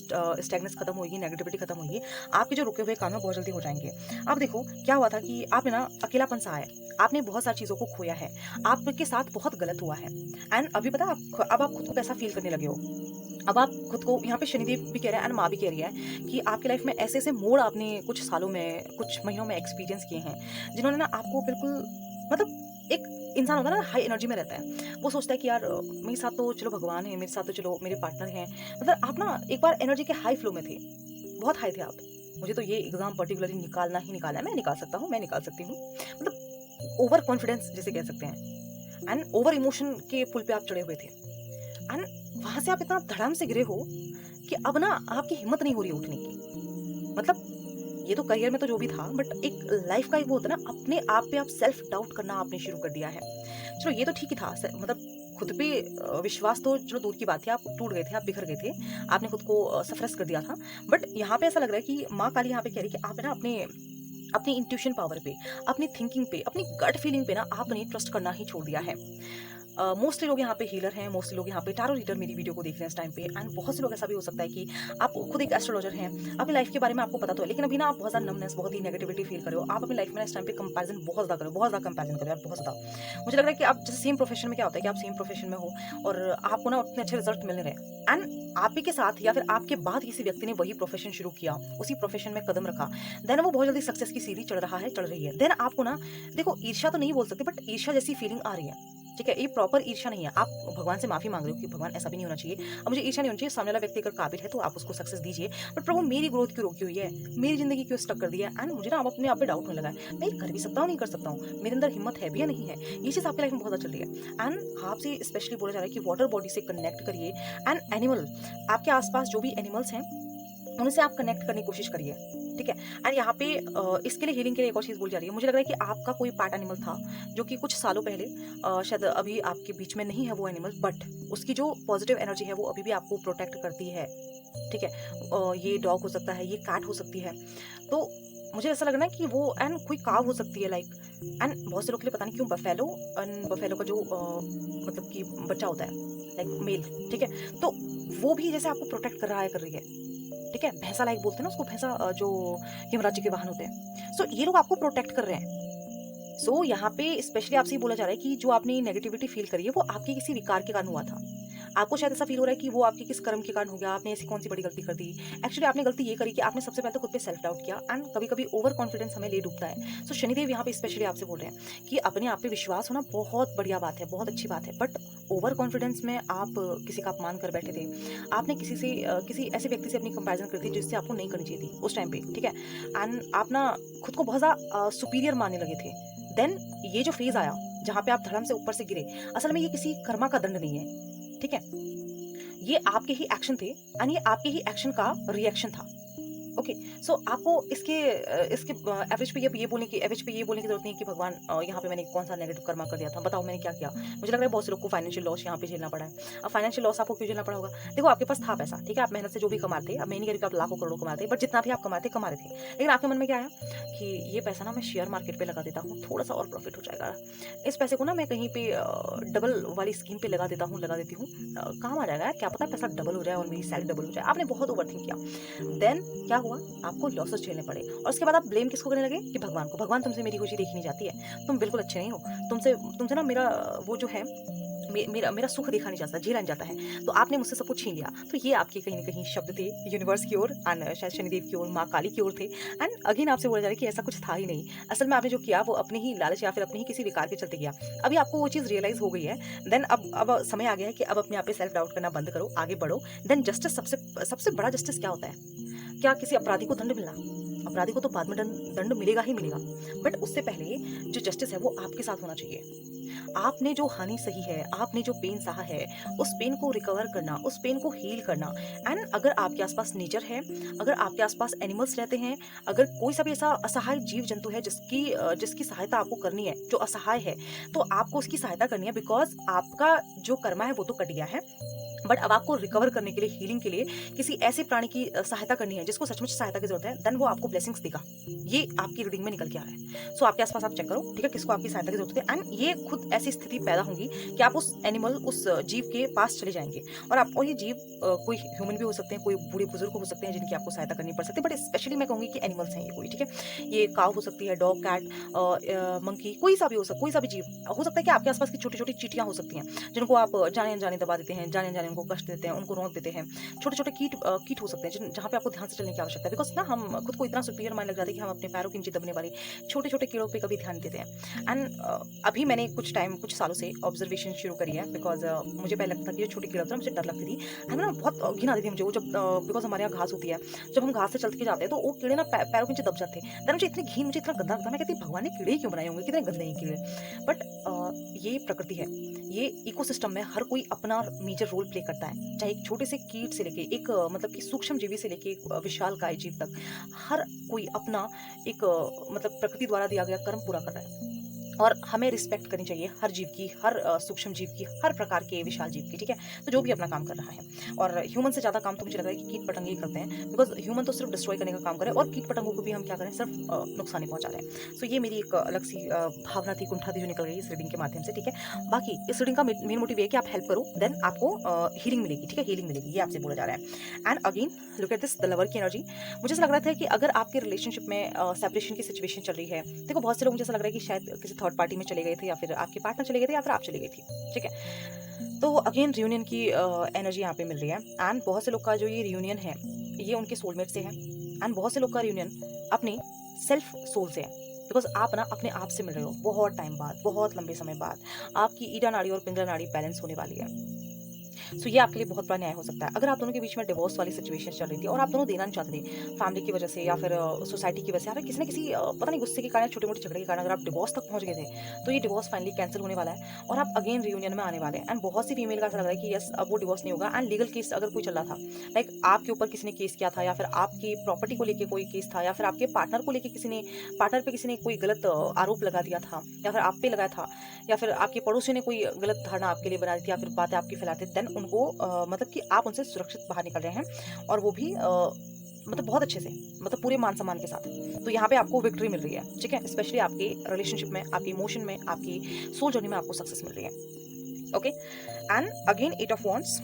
स्टैग्नेंस खत्म होगी, नेगेटिविटी खत्म होगी, आपके जो रुके हुए काम है बहुत जल्दी हो जाएंगे। अब देखो क्या हुआ था कि आपने ना अकेलापन सा है, आपने बहुत सारी चीज़ों को खोया है, आपके साथ बहुत गलत हुआ है, एंड अभी पता अब आप खुद को कैसा फील करने लगे हो। अब आप खुद को यहाँ पे शनिदेव भी कह रहे हैं एंड माँ भी कह रही है कि आपकी लाइफ में ऐसे ऐसे मोड़ आपने कुछ सालों में कुछ महीनों में एक्सपीरियंस किए हैं जिन्होंने ना आपको बिल्कुल मतलब एक इंसान होता है ना हाई एनर्जी में रहता है, वो सोचता है कि यार मेरे साथ तो चलो भगवान है, मेरे साथ तो चलो मेरे पार्टनर हैं, मतलब आप ना एक बार एनर्जी के हाई फ्लो में थे, बहुत हाई थे आप। मुझे तो ये एग्जाम पर्टिकुलरली निकालना ही निकालना है, मैं निकाल सकता हूँ, मैं निकाल सकती हूँ, मतलब ओवर कॉन्फिडेंस जिसे कह सकते हैं, एंड ओवर इमोशन के पुल पे आप चढ़े हुए थे, एंड वहां से आप इतना धड़ाम से गिरे हो कि अब ना आपकी हिम्मत नहीं हो रही उठने की। मतलब ये तो करियर में तो जो भी था, बट एक लाइफ का एक वो होता है ना, अपने आप पे आप सेल्फ डाउट करना आपने शुरू कर दिया है। चलो ये तो ठीक ही था, मतलब खुद पे विश्वास तो चलो दूर की बात थी, आप टूट गए थे, आप बिखर गए थे, आपने खुद को सफरस कर दिया था। बट यहाँ पे ऐसा लग रहा है कि माँ काली यहाँ पे कह रही है कि आप ना अपने अपनी इंट्यूशन पावर पे, अपनी थिंकिंग पे, अपनी गट फीलिंग पे ना आपने ट्रस्ट करना ही छोड़ दिया है। मोस्टली लोग यहाँ पे हीलर हैं, मोस्टली लोग यहाँ पे टारो रीडर मेरी वीडियो को देख रहे हैं इस टाइम पे, एंड बहुत से लोग ऐसा भी हो सकता है कि आप खुद एक एस्ट्रोलॉजर हैं, अपनी लाइफ के बारे में आपको पता तो है, लेकिन अभी ना आप बहुत ज़्यादा नमनेस, बहुत ही नेगेटिविटी फील कर रहे हो, आप अपनी लाइफ में इस टाइम पे कंपैरिजन बहुत ज़्यादा करो, बहुत ज़्यादा कंपैरिजन करो यार, बहुत ज़्यादा। मुझे लग रहा है कि आप जैसे सेम प्रोफेशन में क्या होता है कि आप सेम प्रोफेशन में हो और आपको ना उतने अच्छे रिजल्ट मिल रहे हैं, एंड आप ही के साथ या फिर आपके बाद किसी व्यक्ति ने वही प्रोफेशन शुरू किया, उसी प्रोफेशन में कदम रखा, देन वो बहुत जल्दी सक्सेस की सीढ़ी चढ़ रहा है, चढ़ रही है, देन आपको ना देखो ईर्ष्या तो नहीं बोल सकते, बट ईर्ष्या जैसी फीलिंग आ रही है, ठीक है, ये प्रॉपर ईर्ष्या नहीं है, आप भगवान से माफी मांग रहे हो कि भगवान ऐसा भी नहीं होना चाहिए, अब मुझे ईर्ष्या नहीं होनी चाहिए, सामने वाला व्यक्ति अगर काबिल है तो आप उसको सक्सेस दीजिए, बट प्रभु मेरी ग्रोथ क्यों रोकी हुई है, मेरी जिंदगी क्यों स्टक कर दिया है, एंड मुझे ना अब अपने आप पे डाउट होने लगा है, मैं कर भी सकता हूँ नहीं कर सकता हूँ, मेरे अंदर हिम्मत है भी या नहीं है, ये चीज़ आपकी लाइफ में बहुत अच्छा चल रही है। एंड आपसे स्पेशली बोला जा रहा है कि वाटर बॉडी से कनेक्ट करिए, एंड एनिमल, आपके आसपास जो भी एनिमल्स हैं उनसे आप कनेक्ट करने की कोशिश करिए, ठीक है। एंड यहाँ पे इसके लिए हीलिंग के लिए एक और चीज़ बोली जा रही है, मुझे लग रहा है कि आपका कोई पार्ट एनिमल था जो कि कुछ सालों पहले शायद अभी आपके बीच में नहीं है वो एनिमल, बट उसकी जो पॉजिटिव एनर्जी है वो अभी भी आपको प्रोटेक्ट करती है, ठीक है। ये डॉग हो सकता है, ये कैट हो सकती है, तो मुझे ऐसा लग रहा है कि वो एंड कोई काव हो सकती है लाइक, एंड बहुत से लोग के लिए पता नहीं क्यों बफेलो, एंड बफेलो का जो मतलब कि बच्चा होता है लाइक मेल, ठीक है, तो वो भी जैसे आपको प्रोटेक्ट कर रहा है, कर रही है, ठीक है। भैंसा लाइक बोलते हैं ना उसको, भैंसा जो यमराज जी के वाहन होते हैं, सो ये लोग आपको प्रोटेक्ट कर रहे हैं। सो यहाँ पे स्पेशली आपसे ये बोला जा रहा है कि जो आपने नेगेटिविटी फील करी है वो आपके किसी विकार के कारण हुआ था, आपको शायद ऐसा फील हो रहा है कि वो आपके किस कर्म के कारण हो गया, आपने ऐसी कौन सी बड़ी गलती कर दी। एक्चुअली आपने गलती ये करी कि आपने सबसे पहले तो खुद पे सेल्फ डाउट किया, एंड कभी कभी ओवर कॉन्फिडेंस हमें ले डूबता है। सो शनिदेव यहाँ पे स्पेशली आपसे बोल रहे हैं कि अपने आप पे विश्वास होना बहुत बढ़िया बात है, बहुत अच्छी बात है, बट ओवर कॉन्फिडेंस में आप किसी का अपमान कर बैठे थे, आपने किसी से किसी ऐसे व्यक्ति से अपनी कंपैरिजन कर दी जिससे आपको नहीं करनी चाहिए थी उस टाइम पे, ठीक है। एंड आप ना खुद को बहुत ज़्यादा सुपीरियर मानने लगे थे। देन ये जो फेज आया जहाँ पे आप धर्म से ऊपर से गिरे, असल में ये किसी कर्मा का दंड नहीं है, ठीक है, ये आपके ही एक्शन थे, एंड ये आपके ही एक्शन का रिएक्शन था। ओके, सो आपको इसके एवरेज पे ये बोलने की जरूरत नहीं है कि भगवान यहाँ पे मैंने कौन सा नेगेटिव कर्मा कर दिया था, बताओ मैंने क्या किया। मुझे लग रहा है बहुत से लोग को फाइनेंशियल लॉस यहाँ पे झेलना पड़ा है। अब फाइनेंशियल लॉस आपको क्यों झेलना पड़ा होगा, देखो आपके पास था पैसा, ठीक है, आप मेहनत से जो भी कमाते, अब मैं नहीं कह रही कि आप लाखों करोड़ों कमाते, बट जितना भी आप कमाते कमा रहे थे, लेकिन आपके मन में क्या आया कि ये पैसा ना मैं शेयर मार्केट पे लगा देता हूँ, थोड़ा सा और प्रॉफिट हो जाएगा, इस पैसे को ना मैं कहीं पे डबल वाली स्कीम पे लगा देती हूँ, काम आ जाएगा यार, क्या पता पैसा डबल हो जाए और मेरी सैलरी डबल हो जाए। आपने बहुत ओवर थिंक किया, देन क्या हुआ, आपको लॉसेस झेलने पड़े, और उसके बाद आप ब्लेम किसको करने लगे कि भगवान को, भगवान तुमसे मेरी खुशी देखी नहीं जाती है, तुम बिल्कुल अच्छे नहीं हो, तुमसे ना मेरा वो जो है मेरा सुख देखा नहीं जाता, झेला नहीं जाता है, तो आपने मुझसे सब कुछ छीन लिया। तो ये आपके कहीं ना कहीं शब्द थे यूनिवर्स की ओर, एंड शायद शनिदेव की ओर, माँ काली की ओर थे, एंड अगेन आपसे बोला जा रहा है कि ऐसा कुछ था ही नहीं, असल में आपने जो किया वो अपने ही लालच या फिर अपने ही किसी विकार के चलते किया। अभी आपको वो चीज़ रियलाइज हो गई है, देन अब समय आ गया है कि अब अपने आप पे सेल्फ डाउट करना बंद करो, आगे बढ़ो। देन जस्टिस, सबसे बड़ा जस्टिस क्या होता है, क्या किसी अपराधी को दंड मिलना? अपराधी को तो बाद में दंड मिलेगा ही मिलेगा, बट उससे पहले जो जस्टिस है वो आपके साथ होना चाहिए। आपने जो हानि सही है, आपने जो पेन सहा है, उस पेन को रिकवर करना, उस पेन को हील करना। एंड अगर आपके आसपास नेचर है, अगर आपके आसपास एनिमल्स रहते हैं, अगर कोई सा भी ऐसा असहाय जीव जंतु है जिसकी सहायता आपको करनी है, जो असहाय है, तो आपको उसकी सहायता करनी है, बिकॉज आपका जो कर्मा है वो तो कट गया है। बट अब आपको रिकवर करने के लिए, हीलिंग के लिए किसी ऐसे प्राणी की सहायता करनी है जिसको सचमुच सहायता की जरूरत है, देन वो आपको ब्लेसिंग्स देगा। ये आपकी रीडिंग में निकल के आ रहा है। सो आपके आसपास आप चेक करो, ठीक है, किसको आपकी सहायता की जरूरत है, एंड ये खुद ऐसी स्थिति पैदा होगी कि आप उस एनिमल, उस जीव के पास चले जाएंगे। और ये जीव कोई ह्यूमन भी हो सकते हैं, कोई बूढ़े बुजुर्ग हो सकते हैं जिनकी आपको सहायता करनी पड़ सकती है, बट स्पेशली मैं कहूंगी कि एनिमल्स हैं ये कोई, ठीक है। ये काव हो सकती है, डॉग, कैट, मंकी, कोई सा भी हो सकता, कोई सा भी जीव हो सकता है कि आपके आसपास की छोटी छोटी चीटियां हो सकती हैं जिनको आप जाने अनजाने दबा देते हैं, जाने अनजाने उनको कष्ट देते हैं, उनको रोक देते हैं। छोटे छोटे कीट हो सकते हैं जहाँ पे आपको ध्यान से चलने की आवश्यकता है, बिकॉज ना हम खुद को इतना सुपीरियर मानने लग जाते हैं कि हम अपने पैरों के नीचे दबने वाले छोटे छोटे कीड़ों पे कभी ध्यान नहीं देते हैं। एंड अभी मैंने कुछ सालों से ऑब्जर्वेशन शुरू करी है, बिकॉज मुझे पहले लगता था कि ये छोटी कीड़ा होता है, मुझे डर लगती थी, एंड ना बहुत घिन आती थी मुझे वो, जब बिकॉज हमारे यहाँ घास होती है, जब हम घास से चल के जाते हैं तो वो कीड़े ना पैरों के नीचे दब जाते हैं। देन मुझे इतनी घिन, मुझे इतना गंदा लगता है, मैं कहती भगवान ने कीड़े ही क्यों बनाए होंगे, कितने गंदे हैं कीड़े। बट ये प्रकृति है, ये इकोसिस्टम में हर कोई अपना मेजर रोल प्ले करता है, चाहे एक छोटे से कीट से लेके एक मतलब कि सूक्ष्म जीवी से लेके एक विशाल काय जीव तक, हर कोई अपना एक मतलब प्रकृति द्वारा दिया गया कर्म पूरा कर रहा है। और हमें रिस्पेक्ट करनी चाहिए हर जीव की, हर सूक्ष्म जीव की, हर प्रकार के विशाल जीव की, ठीक है। तो जो भी अपना काम कर रहा है, और ह्यूमन से ज़्यादा काम तो मुझे लग रहा है कि कीट पतंगे ही करते हैं, बिकॉज ह्यूमन तो सिर्फ डिस्ट्रॉय करने का काम करें, और कीट पतंगों को भी हम क्या करें, सिर्फ नुकसान ही पहुंचा रहे हैं। सो ये मेरी एक अलग सी भावना थी, कुंठा थी, जो निकल गई इस रीडिंग के माध्यम से, ठीक है। बाकी इस रीडिंग का मेन मोटिव ये है कि आप हेल्प करो, देन आपको हीलिंग मिलेगी, ठीक है, हीलिंग मिलेगी, ये आपसे बोला जा रहा है। And again look at this, the lover की एनर्जी। मुझे ऐसा लग रहा था कि अगर आपके रिलेशनशिप में सेपरेशन की सिचुएशन चल रही है, देखो बहुत से लोग मुझे ऐसा लग रहा है कि शायद किसी थर्ड पार्टी में चले गए थे, या फिर आपके पार्टनर चले गए थे, या फिर आप चली गई थी, ठीक है। तो अगेन रियूनियन की एनर्जी यहाँ पे मिल रही है, एंड बहुत से लोग का जो ये रियूनियन है ये उनके सोलमेट से है, एंड बहुत से लोग का रियूनियन अपनी सेल्फ सोल से है, बिकॉज आप ना अपने आप से मिल रहे हो बहुत टाइम बाद, बहुत लंबे समय बाद। आपकी ईडा नाड़ी और पिंगला नाड़ी बैलेंस होने वाली है। सो ये आपके लिए बहुत बड़ा न्याय हो सकता है। अगर आप दोनों के बीच में डिवोर्स वाली सिचुएशन चल रही थी और आप दोनों देना नहीं चाहते थे, फैमिली की वजह से या फिर सोसाइटी की वजह से, या फिर किसी न किसी पता नहीं गुस्से के कारण, छोटे मोटे झगड़े के कारण अगर आप डिवोर्स तक पहुंच गए थे, तो ये डिवोर्स फाइनली कैंसिल होने वाला है और आप अगेन रियूनियन में आने वाले हैं। एंड बहुत सी फीमेल का ऐसा लग रहा है कि यस, अब वो डिवोर्स नहीं होगा। एंड लीगल केस अगर कोई चल रहा था, लाइक आपके ऊपर किसी ने केस किया था, या फिर आपकी प्रॉपर्टी को लेकर कोई केस था, या फिर आपके पार्टनर को लेकर पार्टनर पे किसी ने कोई गलत आरोप लगा दिया था, या फिर आप पे लगाया था, या फिर आपके पड़ोसी ने कोई गलत धारणा आपके लिए बना दी थी, या फिर बातें आपकी फैलाते, देन उनको मतलब कि आप उनसे सुरक्षित बाहर निकल रहे हैं, और वो भी मतलब बहुत अच्छे से, मतलब पूरे मान सम्मान के साथ। तो यहाँ पे आपको विक्ट्री मिल रही है, ठीक है, स्पेशली आपके रिलेशनशिप में, आपके इमोशन में, आपकी सोल जर्नी में आपको सक्सेस मिल रही है। Okay, and again 8 of wands,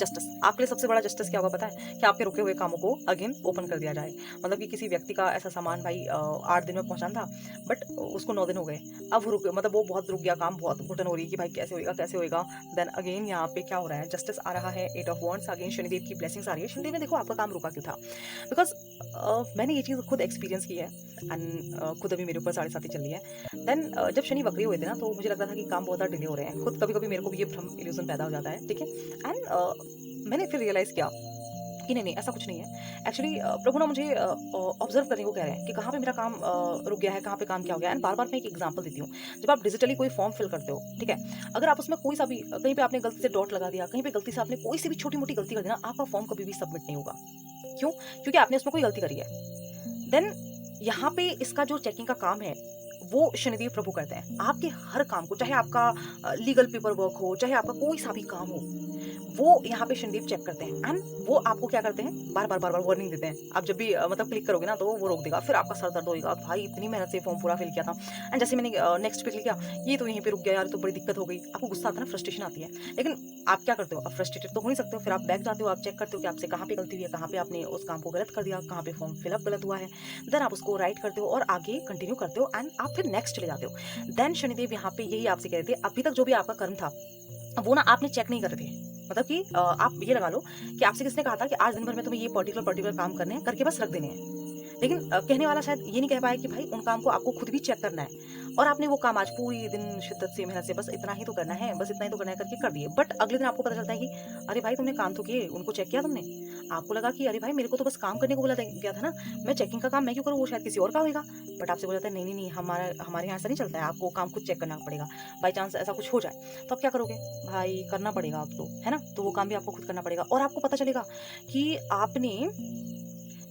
justice. आपके लिए सबसे बड़ा जस्टिस क्या होगा पता है? कि आपके रुके हुए कामों को अगेन ओपन कर दिया जाए। मतलब कि किसी व्यक्ति का ऐसा सामान भाई 8 दिन में पहुंचाना था, बट उसको 9 दिन हो गए, अब वो मतलब वो बहुत रुक गया काम, बहुत घुटन हो रही है कि भाई कैसे होएगा, कैसे होएगा। देन अगेन यहाँ पे क्या हो रहा है, जस्टिस आ रहा है, 8 ऑफ वॉन्ड्स, अगेन शनिदेव की ब्लेसिंग्स आ रही है। शनिदेव ने देखो आपका काम रुका क्यों था, बिकॉज मैंने ये चीज़ खुद एक्सपीरियंस की है, एंड खुद अभी मेरे ऊपर 7.5 चल रही है। देन जब शनि वक्री हुए थे ना, तो मुझे लग रहा था कि काम बहुत ज़्यादा डिले हो रहे हैं, खुद कभी कभी मेरे को भी ये भ्रम इल्यूजन पैदा हो जाता है, ठीक है। एंड मैंने फिर रियलाइज़ किया कि नहीं ऐसा कुछ नहीं है। एक्चुअली प्रभु ना मुझे ऑब्जर्व करने को कह रहे हैं कि कहाँ पे मेरा काम रुक गया है, कहाँ पे काम क्या हो गया है। एंड बार बार मैं एक एग्जांपल देती हूँ। जब आप डिजिटली कोई फॉर्म फिल करते हो, ठीक है, अगर आप उसमें कोई सा भी कहीं पे आपने गलती से डॉट लगा दिया, कहीं पे गलती से आपने कोई सी भी छोटी मोटी गलती कर दी ना, आपका फॉर्म कभी भी सबमिट नहीं होगा। क्यों? क्योंकि आपने उसमें कोई गलती करी है। देन यहाँ पे इसका जो चेकिंग का काम है वो शनिदेव प्रभु करते हैं। आपके हर काम को, चाहे आपका लीगल पेपर वर्क हो, चाहे आपका कोई सा भी काम हो, वो यहाँ पे शनिदेव चेक करते हैं। एंड वो आपको क्या करते हैं, बार बार वार्निंग देते हैं। आप जब भी मतलब क्लिक करोगे ना, तो वो रोक देगा, फिर आपका सर दर्द होगा, भाई इतनी मेहनत से फॉर्म पूरा फिल किया था, एंड जैसे मैंने नेक्स्ट पे क्लिक किया, ये तो यहीं पे रुक गया यार, तो बड़ी दिक्कत हो गई। आपको गुस्सा आता है ना, फ्रस्ट्रेशन आती है, लेकिन आप क्या करते हो, आप फ्रस्ट्रेटेड तो हो नहीं सकते हो, फिर आप बैक जाते हो, आप चेक करते हो कि आपसे कहाँ पे गलती हुई है, कहाँ पे आपने उस काम को गलत कर दिया, कहाँ पे फॉर्म फिलअप गलत हुआ है। देन आप उसको राइट करते हो और आगे कंटिन्यू करते हो, एंड आप फिर नेक्स्ट चले जाते हो। देन शनिदेव यहाँ पे यही आपसे कह रहे थे, अभी तक जो भी आपका कर्म था वो ना आपने चेक नहीं कर रहे थे। मतलब कि आप ये लगा लो कि आपसे किसने कहा था कि आज दिन भर में तुम्हें ये पर्टिकुलर काम करने हैं, करके बस रख देने हैं। लेकिन कहने वाला शायद ये नहीं कह पाया कि भाई उन काम को आपको खुद भी चेक करना है, और आपने वो काम आज पूरी दिन शिद्दत से, मेहनत से बस इतना ही तो करना है, बस इतना ही तो करना है करके कर दिए। बट अगले दिन आपको पता चलता है कि अरे भाई तुमने काम तो किए, उनको चेक किया तुमने? आपको लगा कि अरे भाई मेरे को तो बस काम करने को बोला गया था ना, मैं चेकिंग का काम मैं क्यों करूँ, वो शायद किसी और का होगा। बट आपसे बोला जाता है नहीं नहीं नहीं, हमारे यहाँ ऐसा नहीं चलता है, आपको काम खुद चेक करना पड़ेगा। बाई चांस ऐसा कुछ हो जाए तो आप क्या करोगे? भाई करना पड़ेगा अब तो, है ना? तो वो काम भी आपको खुद करना पड़ेगा, और आपको पता चलेगा कि आपने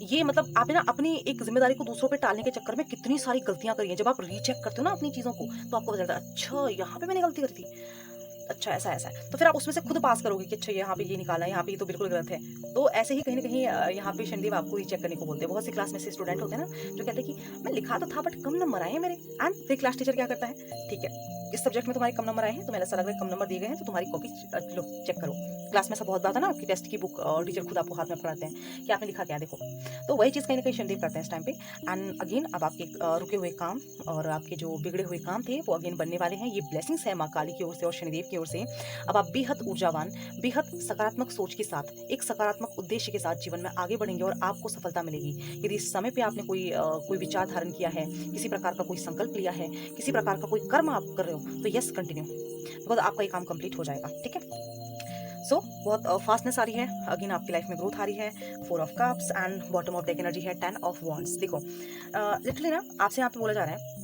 ये मतलब आपने ना अपनी एक ज़िम्मेदारी को दूसरों पे टालने के चक्कर में कितनी सारी गलतियाँ करी हैं। जब आप रीचेक करते हो ना अपनी चीज़ों को, तो आपको पता चलता है अच्छा यहाँ पे मैंने गलती करी थी। अच्छा ऐसा है। तो फिर आप उसमें से खुद पास करोगे कि अच्छा यहाँ पे ये निकाला है, यहाँ पे ये तो बिल्कुल गलत है। तो ऐसे ही कहीं न कहीं यहाँ पे शनिदेव आपको रीचेक करने को बोलते हैं। बहुत सी क्लास में से स्टूडेंट होते हैं ना, जो कहते हैं कि मैं लिखा तो था बट कम नंबर आए हैं मेरे। एंड फिर क्लास टीचर क्या करता है, ठीक है, इस सब्जेक्ट में तुम्हारे कम नंबर आए हैं, तुम्हें ऐसा लग रहा है कम नंबर दिए गए हैं, तो तुम्हारी कॉपी लो चेक करो। क्लास में ऐसा बहुत बात है ना कि टेस्ट की बुक टीचर खुद आपको हाथ में पकड़ाते हैं कि आपने लिखा क्या देखो। तो वही चीज़ कहीं न कहीं शनिदेव करते हैं इस टाइम पे। एंड अगेन अब आपके रुके हुए काम और आपके जो बिगड़े हुए काम थे वो अगेन बनने वाले हैं। ये ब्लेसिंग्स है माँ काली की ओर से और शनिदेव की ओर से। अब आप बेहद ऊर्जावान, बेहद सकारात्मक सोच के साथ, एक सकारात्मक उद्देश्य के साथ जीवन में आगे बढ़ेंगे और आपको सफलता मिलेगी। यदि इस समय पे आपने कोई विचार धारण किया है, किसी प्रकार का कोई संकल्प लिया है, किसी प्रकार का कोई कर्म आप कर रहे हो, तो यस कंटिन्यू, बिकॉज़ आपका ये काम कंप्लीट हो जाएगा, ठीक है? सो बहुत फास्टनेस आ रही है, अगेन आपकी लाइफ में ग्रोथ आ रही है। 4 of cups and bottom of deck energy है 10 ऑफ वॉन्ड्स। देखो लिटरली ना आपसे यहाँ पे बोला जा रहा है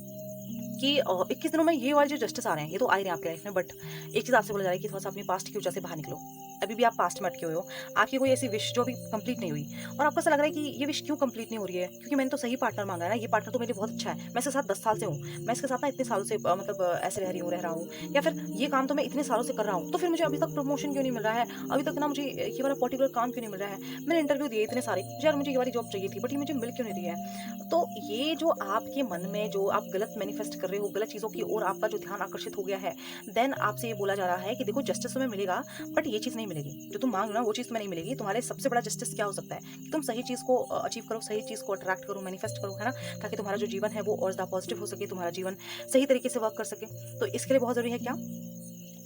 कि 21 दिनों में ये वाले जो जस्टिस आ रहे हैं ये तो आ ही रहे हैं आपकी लाइफ में, बट एक चीज़ आपसे बोला जा रहा है कि थोड़ा सा अपने पास्ट की ऊर्जा से बाहर निकलो। अभी भी आप पास्ट में अटके हुए हो, आपकी कोई ऐसी विश जो अभी कंप्लीट नहीं हुई, और आपको ऐसा लग रहा है कि ये विश क्यों कंप्लीट नहीं हो रही है, क्योंकि मैंने तो सही पार्टनर मांगा है ना, ये पार्टनर तो मेरे लिए बहुत अच्छा है, मैं इसके साथ 10 साल से हूँ, मैं इसके साथ ना इतने सालों से मतलब ऐसे रह रहा हूँ, या फिर ये काम तो मैं इतने सालों से कर रहा हूँ, तो फिर मुझे अभी तक प्रमोशन क्यों नहीं मिल रहा है, अभी तक ना मुझे ये वाला पर्टिकुलर काम क्यों नहीं मिल रहा है, मैंने इंटरव्यू दिए इतने सारे, यार मुझे ये वाली जॉब चाहिए थी बट ये मुझे मिल क्यों नहीं रही है। तो ये जो आपके मन में जो आप गलत मैनिफेस्ट कर रहे हो, गलत चीज़ों की ओर आपका जो ध्यान आकर्षित हो गया है, देन आपसे ये बोला जा रहा है कि देखो जस्टिस तुम्हें मिलेगा, बट ये चीज़ नहीं मिलेगी जो तुम मांग रहे हो ना, वो चीज़ तुम्हें नहीं मिलेगी। तुम्हारे सबसे बड़ा जस्टिस क्या हो सकता है कि तुम सही चीज़ को अचीव करो, सही चीज़ को अट्रैक्ट करो, मैनिफेस्ट करो, है ना, ताकि तुम्हारा जो जीवन है वो और ज़्यादा पॉजिटिव हो सके, तुम्हारा जीवन सही तरीके से वर्क कर सके। तो इसके लिए बहुत ज़रूरी है क्या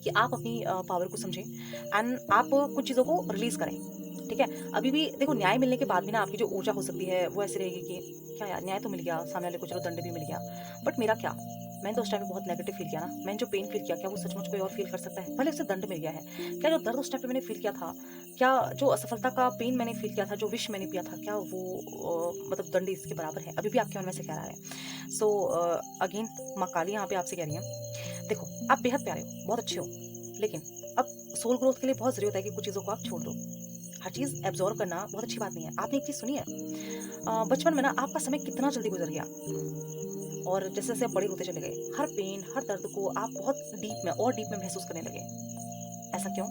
कि आप अपनी पावर को समझें एंड आप कुछ चीज़ों को रिलीज करें, ठीक है? अभी भी देखो न्याय मिलने के बाद भी ना आपकी जो ऊर्जा हो सकती है वो ऐसी रहेगी कि क्या यार न्याय तो मिल गया, सामने वाले को चलो दंड भी मिल गया, बट मेरा क्या? मैंने तो उस टाइम पे बहुत नेगेटिव फील किया ना, मैंने जो पेन फील किया क्या वो सचमुच कोई और फील कर सकता है? भले उसे दंड मिल गया है, क्या जो दर्द उस टाइम पे मैंने फील किया था, क्या जो असफलता का पेन मैंने फील किया था, जो विश मैंने पिया था, क्या वो मतलब दंड इसके बराबर है? अभी भी आपके मन में से कह रहा है। सो अगेन माँ काली यहाँ पे आपसे कह रही है, देखो आप बेहद प्यारे हो, बहुत अच्छे हो, लेकिन अब सोल ग्रोथ के लिए बहुत ज़रूरी होता है कि कुछ चीज़ों को आप छोड़ दो। हर चीज़ एब्जॉर्व करना बहुत अच्छी बात नहीं है। आपने एक चीज़ सुनी है, बचपन में ना आपका समय कितना जल्दी गुजर गया, और जैसे जैसे आप बड़े होते चले गए, हर पेन, हर दर्द को आप बहुत डीप में और डीप में महसूस करने लगे। ऐसा क्यों?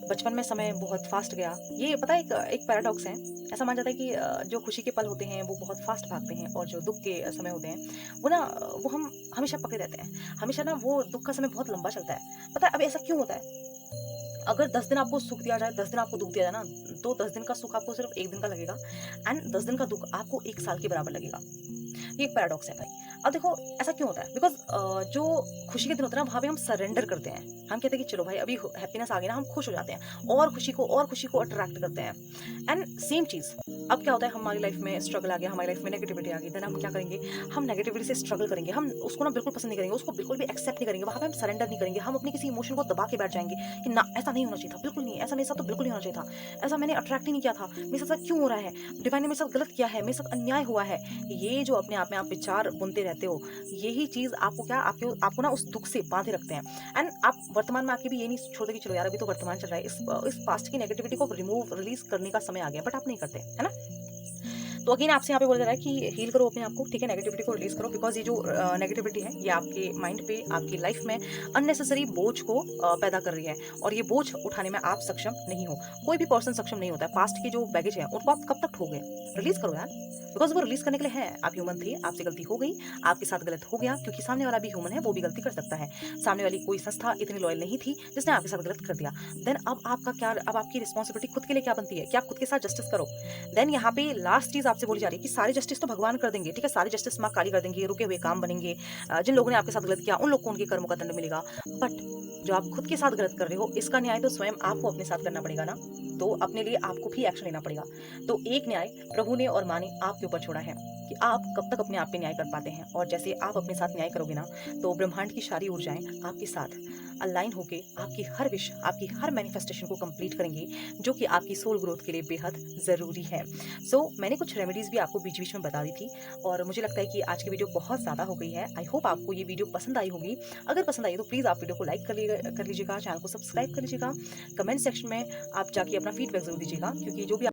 बचपन में समय बहुत फास्ट गया। ये पता है एक पैराडॉक्स है। ऐसा माना जाता है कि जो खुशी के पल होते हैं वो बहुत फास्ट भागते हैं, और जो दुःख के समय होते हैं वो ना वो हम हमेशा पकड़े रहते हैं। हमेशा ना वो दुःख का समय बहुत लंबा चलता है। पता है अब ऐसा क्यों होता है? अगर 10 दिन आपको सुख दिया जाए, 10 दिन आपको दुःख दिया जाए ना, तो 10 दिन का सुख आपको सिर्फ 1 दिन का लगेगा, एंड 10 दिन का दुःख आपको 1 साल के बराबर लगेगा। ये एक पैराडॉक्स है भाई। अब देखो ऐसा क्यों होता है? बिकॉज़ जो खुशी के दिन होते हैं ना, वहाँ पे हम सरेंडर करते हैं। हम कहते हैं कि चलो भाई अभी हैप्पीनेस आ गई ना, हम खुश हो जाते हैं और खुशी को अट्रैक्ट करते हैं। एंड सेम चीज़ अब क्या होता है, हमारी लाइफ में स्ट्रगल आ गया, हमारी लाइफ में नेगेटिविटी आ गई, देन हम क्या करेंगे? हम नेगेटिविटी से स्ट्रगल करेंगे, हम उसको ना बिल्कुल पसंद नहीं करेंगे, उसको बिल्कुल भी एक्सेप्ट नहीं करेंगे, वहाँ पे हम सरेंडर नहीं करेंगे, हम अपने किसी इमोशन को दबा के बैठ जाएँगे कि ना ऐसा नहीं होना चाहिए था, बिल्कुल नहीं, ऐसा मेरे साथ तो बिल्कुल नहीं होना चाहिए था, ऐसा मैंने अट्रैक्ट ही नहीं किया था, मेरे साथ क्यों हो रहा है? डिवाइन ने मेरे साथ गलत किया है, मेरे साथ अन्याय हुआ है। ये जो अपने आप में आप विचार बुनते रहते हो, यही चीज़ आपको क्या आपको ना उस दुःख से बाँधे रखते हैं। एंड आप वर्तमान में आके भी ये नहीं छोड़ते कि चलो यार अभी तो वर्तमान चल रहा है, इस पास्ट की नेगेटिविटी को रिलीज़ करने का समय आ गया, बट आप नहीं करते, है ना? तो अगेन आपसे यहाँ पे बोला जा रहा है कि हील करो अपने आप को, ठीक है? नेगेटिविटी को रिलीज करो, बिकॉज ये जो नेगेटिविटी है ये आपके माइंड पे, आपकी लाइफ में अननेसेसरी बोझ को पैदा कर रही है, और ये बोझ उठाने में आप सक्षम नहीं हो। कोई भी पर्सन सक्षम नहीं होता है। पास्ट की जो बैगेज है उनको आप कब तक ठोगे? रिलीज करो यार, बिकॉज वो रिलीज करने के लिए है। आप ह्यूमन थे, आपसे गलती हो गई, आपके साथ गलत हो गया, क्योंकि सामने वाला भी ह्यूमन है, वो भी गलती कर सकता है। सामने वाली कोई संस्था इतनी लॉयल नहीं थी जिसने आपके साथ गलत कर दिया। देन अब आपका क्या, अब आपकी रिस्पॉन्सिबिलिटी खुद के लिए क्या बनती है कि आप खुद के साथ जस्टिस करो। देन यहाँ पे लास्ट चीज आपसे बोली जा रही है कि सारे जस्टिस तो भगवान कर देंगे, ठीक है, सारे जस्टिस माँ काली कर देंगे, रुके हुए काम बनेंगे, जिन लोगों ने आपके साथ गलत किया उन लोग को उनके कर्मों का दंड मिलेगा। बट जो आप खुद के साथ गलत कर रहे हो, इसका न्याय तो स्वयं आपको अपने साथ करना पड़ेगा ना। तो अपने लिए आपको भी एक्शन लेना पड़ेगा। तो एक न्याय प्रभु ने और माँ ने आपके ऊपर छोड़ा है कि आप कब तक अपने आप पे न्याय कर पाते हैं। और जैसे आप अपने साथ न्याय करोगे ना, तो ब्रह्मांड की सारी ऊर्जाएं आपके साथ अलाइन होके आपकी हर विश, आपकी हर मैनिफेस्टेशन को कंप्लीट करेंगी, जो कि आपकी सोल ग्रोथ के लिए बेहद ज़रूरी है। सो मैंने कुछ रेमेडीज़ भी आपको बीच बीच में बता दी थी, और मुझे लगता है कि आज की वीडियो बहुत ज़्यादा हो गई है। आई होप आपको ये वीडियो पसंद आई होगी। अगर पसंद आई तो प्लीज़ आप वीडियो को लाइक कर लीजिएगा, चैनल को सब्सक्राइब कर लीजिएगा। कमेंट सेक्शन में आप जाके अपना फीडबैक ज़रूर दीजिएगा, क्योंकि जो भी